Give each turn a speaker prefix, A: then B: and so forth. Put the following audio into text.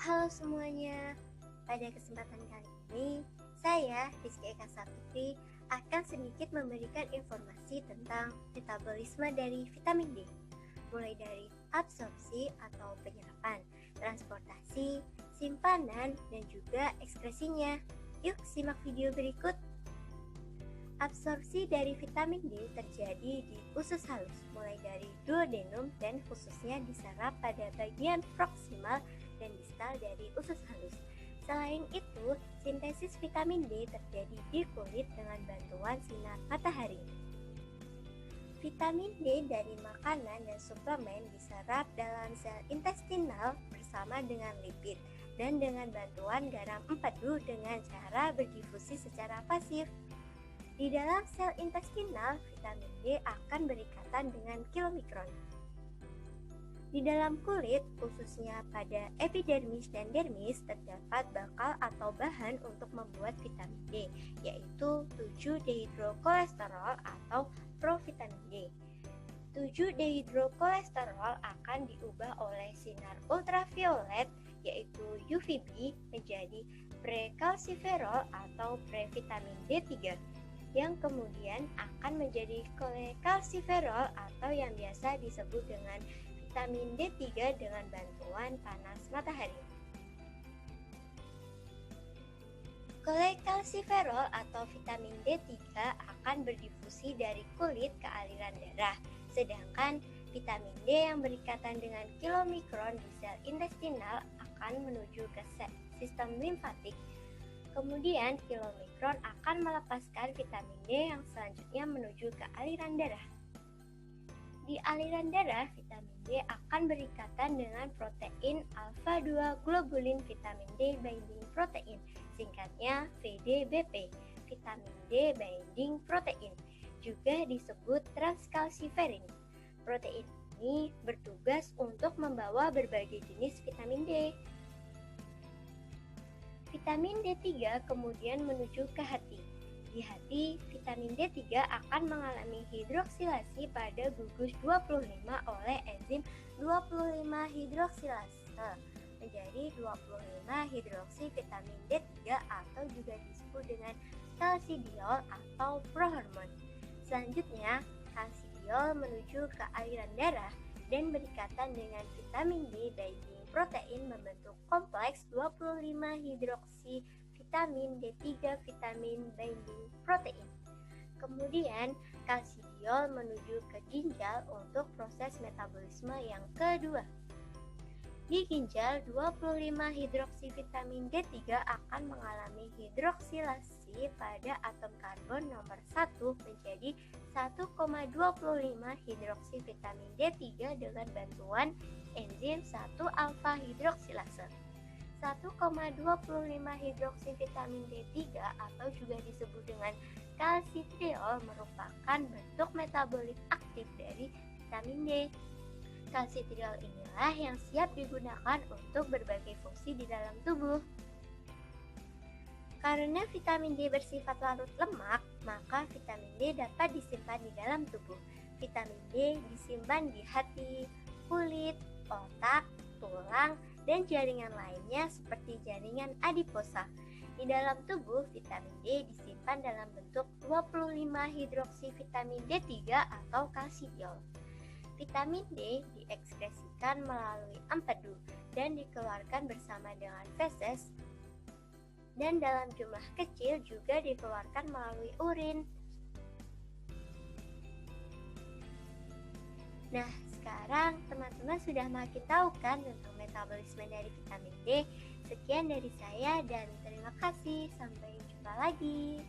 A: Halo semuanya, pada kesempatan kali ini saya, Rizky Eka Saputri, akan sedikit memberikan informasi tentang metabolisme dari vitamin D, mulai dari absorpsi atau penyerapan, transportasi, simpanan, dan juga ekskresinya. Yuk simak video berikut. Absorpsi dari vitamin D terjadi di usus halus, mulai dari duodenum dan khususnya diserap pada bagian proksimal dan distal dari usus halus. Selain itu, sintesis vitamin D terjadi di kulit dengan bantuan sinar matahari. Vitamin D dari makanan dan suplemen diserap dalam sel intestinal bersama dengan lipid dan dengan bantuan garam empedu dengan cara berdifusi secara pasif. Di dalam sel intestinal, vitamin D akan berikatan dengan kilomikron. Di dalam kulit, khususnya pada epidermis dan dermis, terdapat bakal atau bahan untuk membuat vitamin D, yaitu 7-dehidrokolesterol atau provitamin D. 7-dehidrokolesterol akan diubah oleh sinar ultraviolet, yaitu UVB, menjadi prekalsiferol atau previtamin D3. Yang kemudian akan menjadi kolekalsiferol atau yang biasa disebut dengan vitamin D3 dengan bantuan panas matahari. Kolekalsiferol atau vitamin D3 akan berdifusi dari kulit ke aliran darah, sedangkan vitamin D yang berikatan dengan kilomikron di sel intestinal akan menuju ke sistem limfatik. Kemudian kilomikron akan melepaskan vitamin D yang selanjutnya menuju ke aliran darah. Di aliran darah, vitamin D akan berikatan dengan protein alfa-2 globulin vitamin D binding protein, singkatnya VDBP, vitamin D binding protein, juga disebut transkalsiferin. Protein ini bertugas untuk membawa berbagai jenis vitamin D. Vitamin D3 kemudian menuju ke hati. Di hati, vitamin D3 akan mengalami hidroksilasi pada gugus 25 oleh enzim 25 hidroksilase menjadi 25 hidroksi vitamin D3 atau juga disebut dengan kalsidiol atau prohormon. Selanjutnya, kalsidiol menuju ke aliran darah dan berikatan dengan vitamin D binding protein membentuk kompleks 25 hidroksi vitamin D3 vitamin binding protein. Kemudian kalsidiol menuju ke ginjal untuk proses metabolisme yang kedua. Di ginjal, 25 hidroksi vitamin D3 akan mengalami hidroksilasi pada atom karbon nomor 1 menjadi 1,25 hidroksi vitamin D3 dengan bantuan enzim 1-alfa hidroksilase. 1,25 hidroksi vitamin D3 atau juga disebut dengan kalsitriol merupakan bentuk metabolit aktif dari vitamin D. Kalsitriol inilah yang siap digunakan untuk berbagai fungsi di dalam tubuh. Karena vitamin D bersifat larut lemak, maka vitamin D dapat disimpan di dalam tubuh. Vitamin D disimpan di hati, kulit, otak, tulang, dan jaringan lainnya seperti jaringan adiposa. Di dalam tubuh, vitamin D disimpan dalam bentuk 25 hidroksi vitamin D3 atau kalsidiol. Vitamin D diekskresikan melalui empedu dan dikeluarkan bersama dengan feses, dan dalam jumlah kecil juga dikeluarkan melalui urin. Nah, sekarang teman-teman sudah makin tahu kan tentang metabolisme dari vitamin D. Sekian dari saya dan terima kasih. Sampai jumpa lagi.